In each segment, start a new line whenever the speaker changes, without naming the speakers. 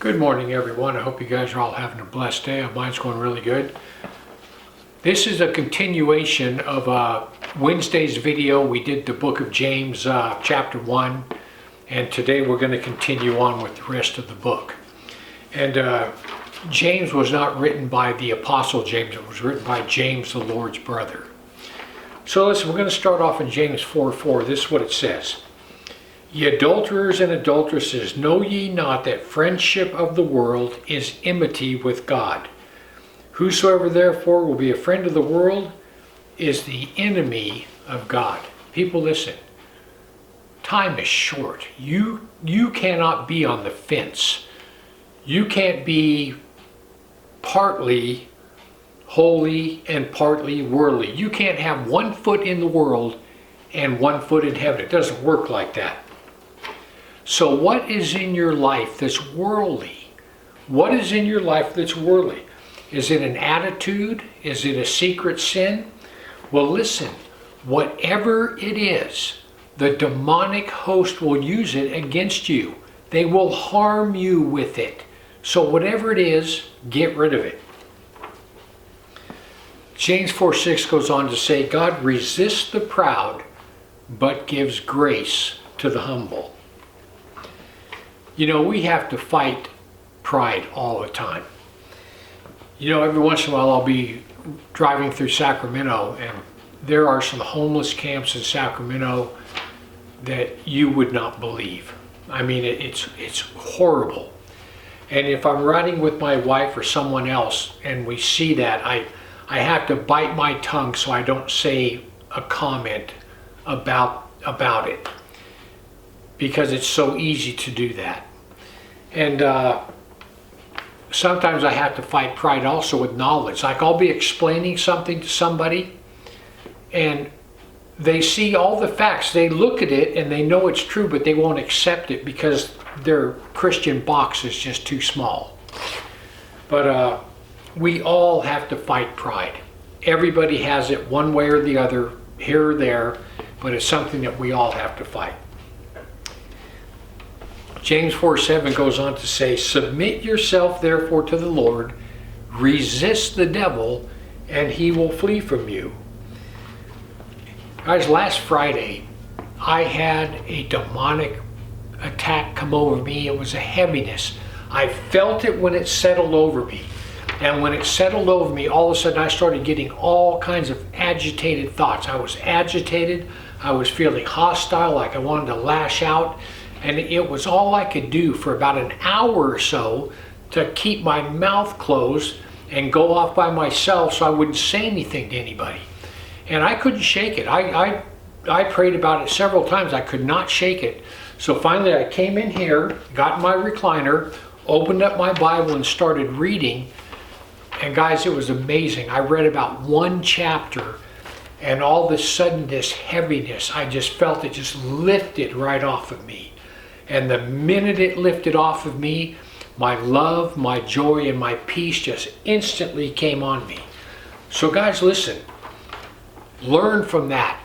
Good morning, everyone. I hope you guys are all having a blessed day. Mine's going really good. This is a continuation of Wednesday's video. We did the book of James, chapter 1, and today we're going to continue on with the rest of the book. And James was not written by the Apostle James. It was written by James, the Lord's brother. So listen, we're going to start off in James 4:4. This is what it says. Ye adulterers and adulteresses, know ye not that friendship of the world is enmity with God? Whosoever therefore will be a friend of the world is the enemy of God. People, listen. Time is short. You cannot be on the fence. You can't be partly holy and partly worldly. You can't have 1 foot in the world and 1 foot in heaven. It doesn't work like that. So what is in your life that's worldly? What is in your life that's worldly? Is it an attitude? Is it a secret sin? Well, listen, whatever it is, the demonic host will use it against you. They will harm you with it. So whatever it is, get rid of it. James 4:6 goes on to say, God resists the proud, but gives grace to the humble. You know, we have to fight pride all the time. You know, every once in a while I'll be driving through Sacramento, and there are some homeless camps in Sacramento that you would not believe. I mean, it's horrible. And if I'm riding with my wife or someone else and we see that, I have to bite my tongue so I don't say a comment about it, because it's so easy to do that. And sometimes I have to fight pride also with knowledge. Like I'll be explaining something to somebody and they see all the facts. They look at it and they know it's true, but they won't accept it because their Christian box is just too small. But we all have to fight pride. Everybody has it one way or the other, here or there, but it's something that we all have to fight. James 4:7 goes on to say, submit yourself therefore to the Lord, resist the devil, and he will flee from you. Guys, last Friday, I had a demonic attack come over me. It was a heaviness. I felt it when it settled over me. And when it settled over me, all of a sudden I started getting all kinds of agitated thoughts. I was agitated. I was feeling hostile, like I wanted to lash out. And it was all I could do for about an hour or so to keep my mouth closed and go off by myself so I wouldn't say anything to anybody. And I couldn't shake it. I prayed about it several times. I could not shake it. So finally I came in here, got in my recliner, opened up my Bible and started reading. And guys, it was amazing. I read about 1 chapter and all of a sudden this heaviness, I just felt it just lifted right off of me. And the minute it lifted off of me, my love, my joy, and my peace just instantly came on me. So guys, listen, learn from that.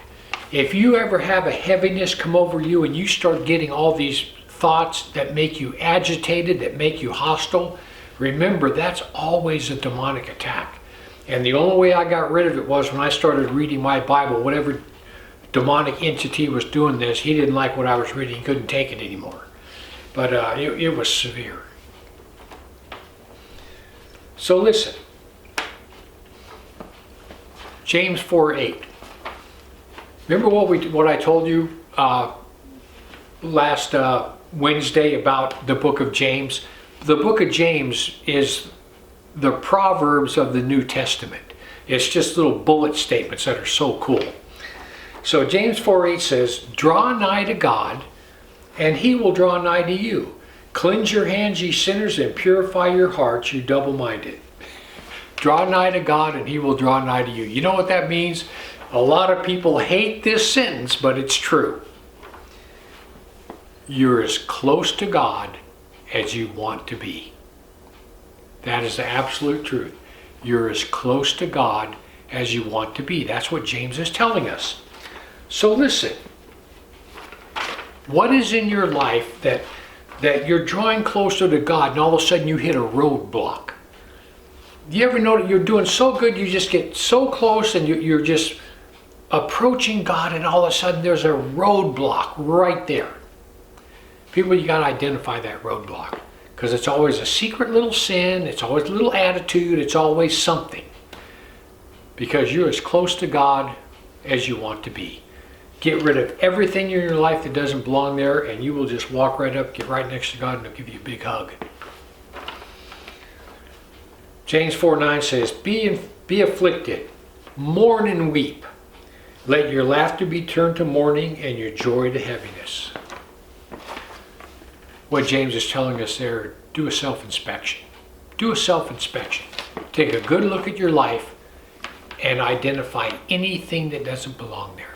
If you ever have a heaviness come over you and you start getting all these thoughts that make you agitated, that make you hostile, remember that's always a demonic attack. And the only way I got rid of it was when I started reading my Bible. Whatever demonic entity was doing this, he didn't like what I was reading. He couldn't take it anymore. But it was severe. So listen, James 4:8. Remember what I told you last Wednesday about the book of James? The book of James is the Proverbs of the New Testament. It's just little bullet statements that are so cool. So James 4:8 says, draw nigh to God, and he will draw nigh to you. Cleanse your hands, ye sinners, and purify your hearts, you double-minded. Draw nigh to God, and he will draw nigh to you. You know what that means? A lot of people hate this sentence, but it's true. You're as close to God as you want to be. That is the absolute truth. You're as close to God as you want to be. That's what James is telling us. So listen, what is in your life that you're drawing closer to God and all of a sudden you hit a roadblock. You ever know that you're doing so good, you just get so close and you're just approaching God and all of a sudden there's a roadblock right there. People, you got to identify that roadblock because it's always a secret little sin, it's always a little attitude, it's always something. Because you're as close to God as you want to be. Get rid of everything in your life that doesn't belong there and you will just walk right up, get right next to God and he'll give you a big hug. James 4:9 says, be afflicted, mourn and weep. Let your laughter be turned to mourning and your joy to heaviness. What James is telling us there, do a self-inspection. Do a self-inspection. Take a good look at your life and identify anything that doesn't belong there.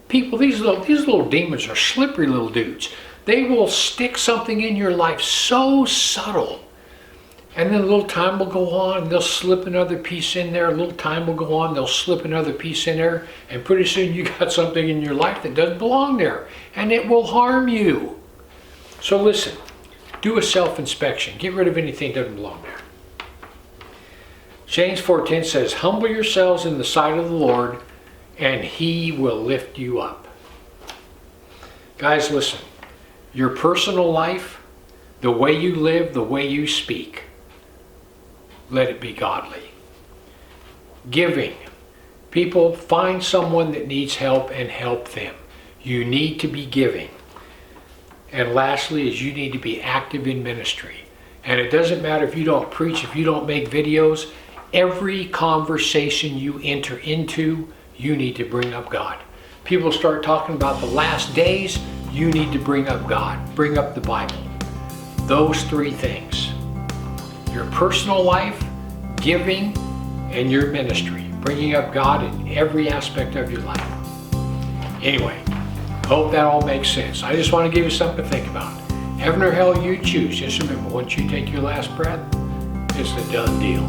People, these little demons are slippery little dudes. They will stick something in your life so subtle. And then a little time will go on and they'll slip another piece in there. A little time will go on, they'll slip another piece in there. And pretty soon you got something in your life that doesn't belong there. And it will harm you. So listen, do a self-inspection. Get rid of anything that doesn't belong there. James 4:10 says, humble yourselves in the sight of the Lord and he will lift you up. Guys, listen, your personal life, the way you live, the way you speak, let it be godly. Giving. People, find someone that needs help and help them. You need to be giving. And lastly is you need to be active in ministry. And it doesn't matter if you don't preach, if you don't make videos, every conversation you enter into, you need to bring up God. People start talking about the last days, you need to bring up God, bring up the Bible. Those three things. Your personal life, giving, and your ministry. Bringing up God in every aspect of your life. Anyway, hope that all makes sense. I just want to give you something to think about. Heaven or hell, you choose. Just remember, once you take your last breath, it's a done deal.